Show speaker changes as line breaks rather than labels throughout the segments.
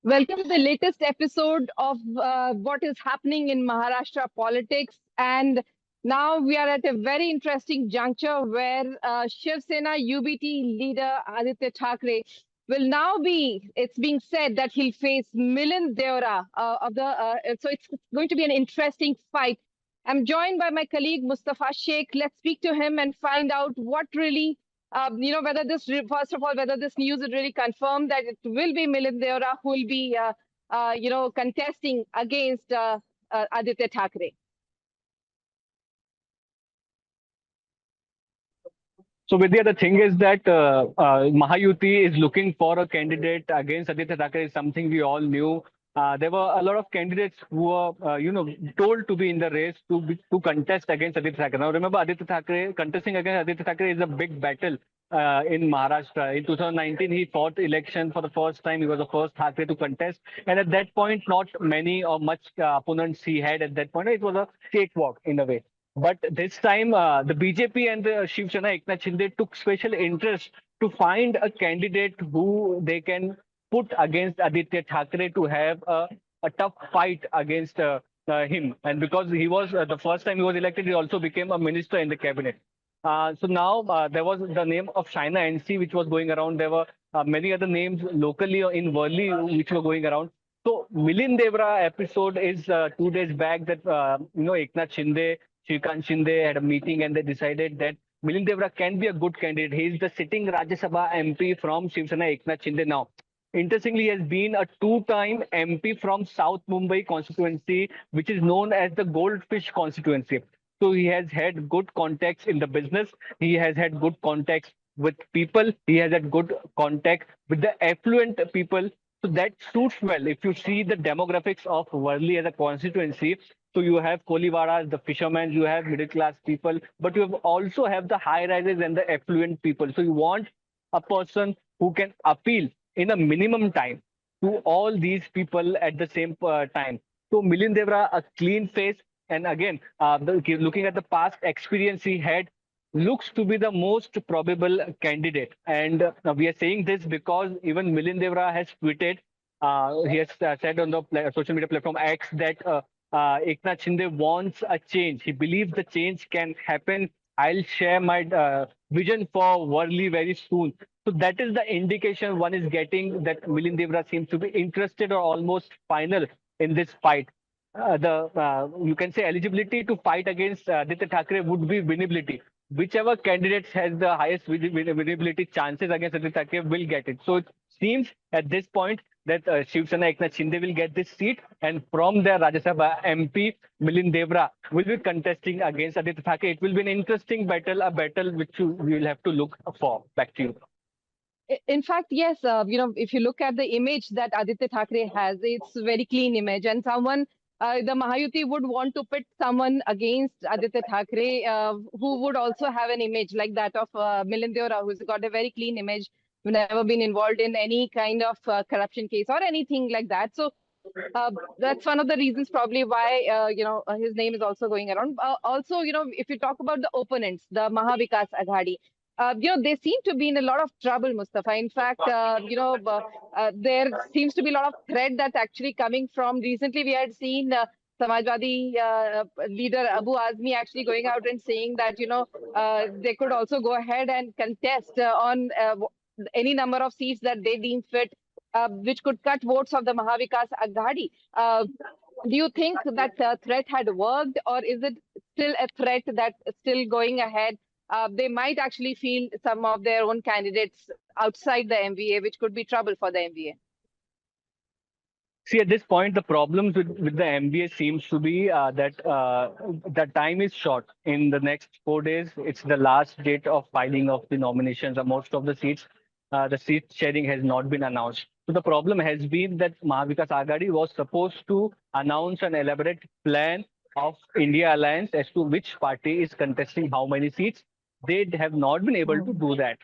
Welcome to the latest episode of what is happening in Maharashtra politics. And now we are at a very interesting juncture where Shiv Sena UBT leader Aaditya Thackeray will now be, it's being said that he'll face Milind Deora so it's going to be an interesting fight. I'm joined by my colleague Mustafa Sheikh. Let's speak to him and find out what really whether first of all, whether this news is really confirmed that it will be Milind Deora who will be, contesting against Aaditya Thackeray.
So, Vidya, the thing is that Mahayuti is looking for a candidate against Aaditya Thackeray is something we all knew. There were a lot of candidates who were, told to be in the race to contest against Aaditya Thackeray. Now, remember, Aaditya Thackeray contesting against Aaditya Thackeray is a big battle in Maharashtra. In 2019, he fought election for the first time. He was the first Thackeray to contest, and at that point, not many or much opponents he had at that point. It was a cakewalk in a way. But this time, the BJP and the Shiv Sena Eknath Shinde took special interest to find a candidate who they can put against Aditya Thackeray to have a tough fight against him. And because he was the first time he was elected, he also became a minister in the cabinet. So now there was the name of China NC which was going around. There were many other names locally in Worli which were going around. So Milind Deora episode is 2 days back that Eknath Shinde, Shrikant Shinde had a meeting and they decided that Milind Deora can be a good candidate. He is the sitting Rajya Sabha MP from Shiv Sena Eknath Shinde now. Interestingly, he has been a two-time MP from South Mumbai constituency, which is known as the Goldfish constituency. So he has had good contacts in the business. He has had good contacts with people. He has had good contact with the affluent people. So that suits well. If you see the demographics of Worli as a constituency, so you have Koliwaras, the fishermen, you have middle class people, but you have also have the high rises and the affluent people. So you want a person who can appeal in a minimum time to all these people at the same time. So Milind Deora, a clean face, and again, looking at the past experience he had, looks to be the most probable candidate. And we are saying this because even Milind Deora has tweeted, he has said on the social media platform X that Eknath Shinde wants a change. He believes the change can happen. I'll share my vision for Worli very soon. So that is the indication one is getting that Milind Deora seems to be interested or almost final in this fight. The you can say eligibility to fight against Aditya Thackeray would be winnability. Whichever candidate has the highest winnability chances against Aditya Thackeray will get it. So it seems at this point that Shiv Sena Eknath Shinde will get this seat, and from there Rajya Sabha MP Milind Deora will be contesting against Aditya Thackeray. It will be an interesting battle, a battle which we will have to look for. Back to you.
In fact, yes, if you look at the image that Aditya Thackeray has, it's a very clean image. And the Mahayuti would want to pit someone against Aditya Thackeray who would also have an image like that of Milind Deora, who's got a very clean image, who never been involved in any kind of corruption case or anything like that. So that's one of the reasons probably why, his name is also going around. Also, if you talk about the opponents, the Mahavikas Aghadi, they seem to be in a lot of trouble, Mustafa. In fact, there seems to be a lot of threat that's actually coming from. Recently, we had seen Samajwadi leader Abu Azmi actually going out and saying that, they could also go ahead and contest on any number of seats that they deem fit, which could cut votes of the Mahavikas Aghadi. Do you think that threat had worked, or is it still a threat that's still going ahead? They might actually feel some of their own candidates outside the MVA, which could be trouble for the MVA.
See, at this point, the problems with the MBA seems to be that the time is short. In the next 4 days, it's the last date of filing of the nominations. Most of the seat sharing has not been announced. So the problem has been that Mahavikas Aghadi was supposed to announce an elaborate plan of India Alliance as to which party is contesting how many seats. They have not been able to do that.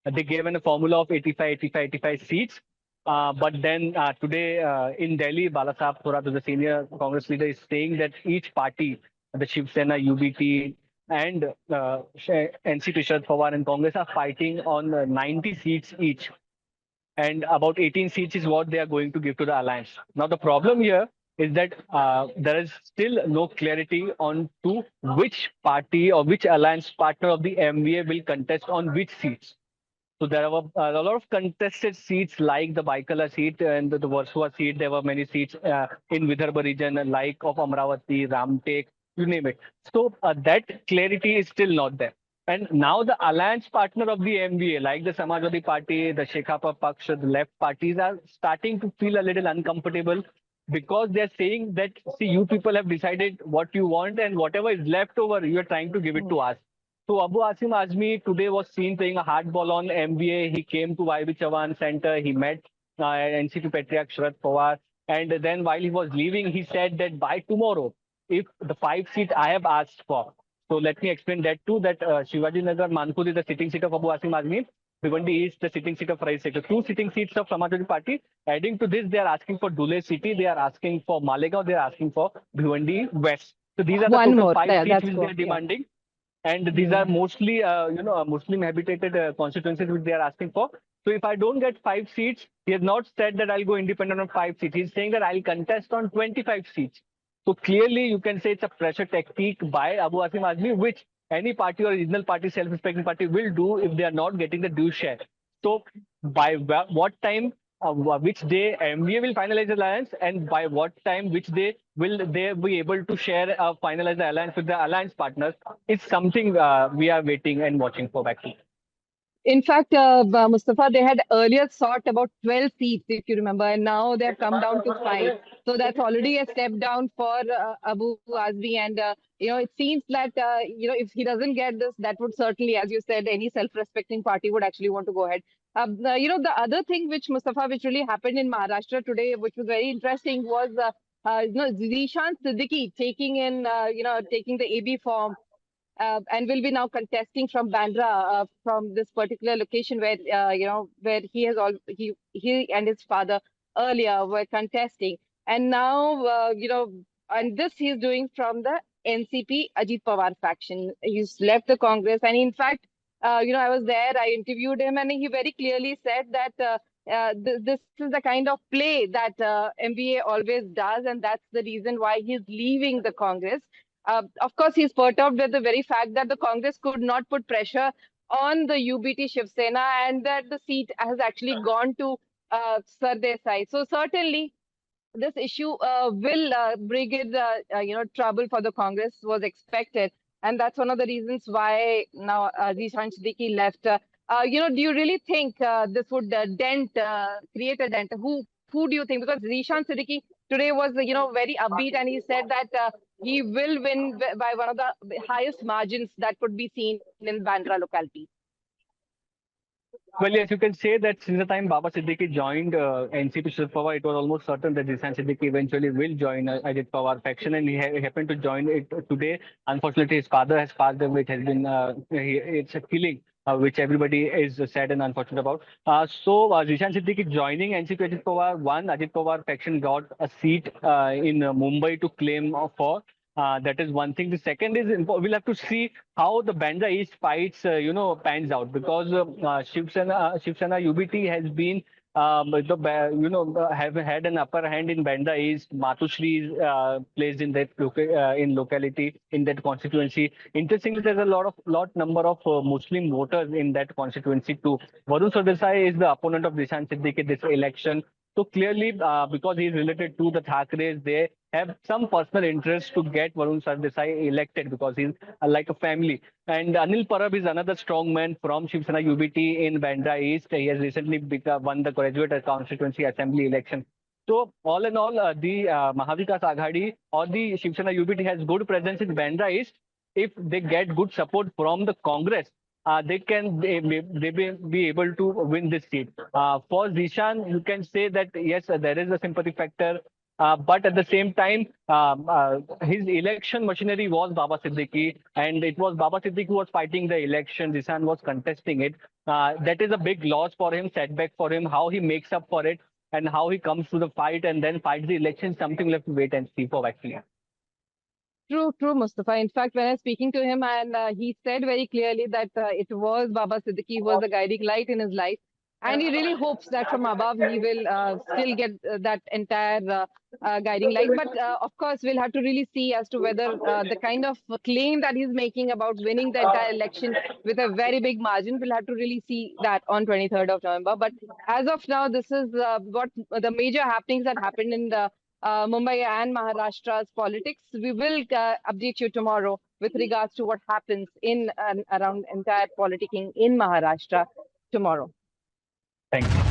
They gave a formula of 85, 85, 85 seats. But then today in Delhi, Balasaheb Thorat, the senior Congress leader, is saying that each party, the Shiv Sena, UBT, and NCP Sharad Pawar and Congress are fighting on 90 seats each. and about 18 seats is what they are going to give to the alliance. Now, the problem here is that there is still no clarity on to which party or which alliance partner of the MVA will contest on which seats. So there were a lot of contested seats like the Baikala seat and the Versova seat. There were many seats in Vidarbha region like of Amravati, Ramtek, you name it. So that clarity is still not there. And now the alliance partner of the MVA, like the Samajwadi Party, the Shekhapa Paksha, the left parties are starting to feel a little uncomfortable because they're saying that, see, you people have decided what you want and whatever is left over, you're trying to give it to us. So Abu Asim Azmi today was seen playing a hardball on MVA. He came to YB Chavan Center. He met NCP Patriarch Sharad Pawar. And then while he was leaving, he said that by tomorrow, if the 5 seat I have asked for, so let me explain that too, that Shivaji Nagar Manpur is the sitting seat of Abu Asim Azmi. Bhiwandi is the sitting seat of Rai Sector. 2 sitting seats of Samajwadi Party. Adding to this, they are asking for Dhule City. They are asking for Malegaon. They are asking for Bhiwandi West. So these are the
One
total
more.
five
Yeah,
seats
that's
which they
what.
are
Yeah.
demanding, and these are
Mm.
mostly Muslim habitated constituencies which they are asking for. So if I don't get 5 seats, he has not said that I'll go independent on 5 seats. He's saying that I'll contest on 25 seats. So clearly you can say it's a pressure tactic by Abu Asim Azmi, which any party or regional party, self-respecting party will do if they are not getting the due share. So by what time, which day MVA will finalize the alliance, and by what time, which day will they be able to share, finalize the alliance with the alliance partners, is something we are waiting and watching for back to.
In fact, Mustafa, they had earlier sought about 12 seats, if you remember, and now they have come down to 5. So that's already a step down for Abu Azmi. And, it seems that, if he doesn't get this, that would certainly, as you said, any self-respecting party would actually want to go ahead. The other thing which, Mustafa, which really happened in Maharashtra today, which was very interesting, was, Zishan Siddiqui taking the AB form and will be now contesting from Bandra, from this particular location where where he and his father earlier were contesting, and now and this he's doing from the NCP Ajit Pawar faction. He's left the Congress, and in fact, I was there, I interviewed him, and he very clearly said that. This is the kind of play that MVA always does, and that's the reason why he's leaving the Congress. Of course, he's perturbed with the very fact that the Congress could not put pressure on the UBT Shiv Sena and that the seat has actually gone to Sardesai. So certainly, this issue will bring in trouble for the Congress was expected, and that's one of the reasons why now Zishan Siddiqui left. Do you really think this would create a dent? Who do you think? Because Zishan Siddiqui today was very upbeat, and he said that he will win by one of the highest margins that could be seen in Bandra locality.
Well, yes, you can say that since the time Baba Siddiqui joined NCP Sharad Pawar, it was almost certain that Jisan Siddiqui eventually will join Ajit Pawar faction, and he happened to join it today. Unfortunately, his father has passed away. It has been it's a killing. Which everybody is sad and unfortunate about. So Zishan Siddiqui joining NCP Ajit Pawar, one Ajit Pawar faction got a seat in Mumbai to claim for. That is one thing. The second is we'll have to see how the Bandra East fights, pans out, because Shiv Sena UBT has been have had an upper hand in Bandra East. Matushri is placed in that in locality in that constituency. Interestingly, there's a lot number of Muslim voters in that constituency too. Varun Sardesai is the opponent of Dishan Siddiqui this election. So clearly, because he is related to the Thackeray's, they have some personal interest to get Varun Sardesai elected because he's like a family. And Anil Parab is another strong man from Shiv Sena UBT in Bandra East. He has recently won the graduate constituency assembly election. So all in all, the Mahavikas Aghadi or the Shiv Sena UBT has good presence in Bandra East. If they get good support from the Congress, they be able to win this seat. For Zishan, you can say that yes, there is a sympathy factor, but at the same time, his election machinery was Baba Siddiqui, and it was Baba Siddiqui who was fighting the election. Zishan was contesting it. That is a big loss for him, setback for him. How he makes up for it and how he comes to the fight and then fights the election, something left to wait and see for actually.
True, Mustafa. In fact, when I was speaking to him, and he said very clearly that it was Baba Siddiqui who was the guiding light in his life. And he really hopes that from above he will still get that entire guiding light. But of course, we'll have to really see as to whether the kind of claim that he's making about winning the entire election with a very big margin, we'll have to really see that on 23rd of November. But as of now, this is what the major happenings that happened in the Mumbai and Maharashtra's politics. We will update you tomorrow with regards to what happens in and around entire politicking in Maharashtra tomorrow.
Thank you.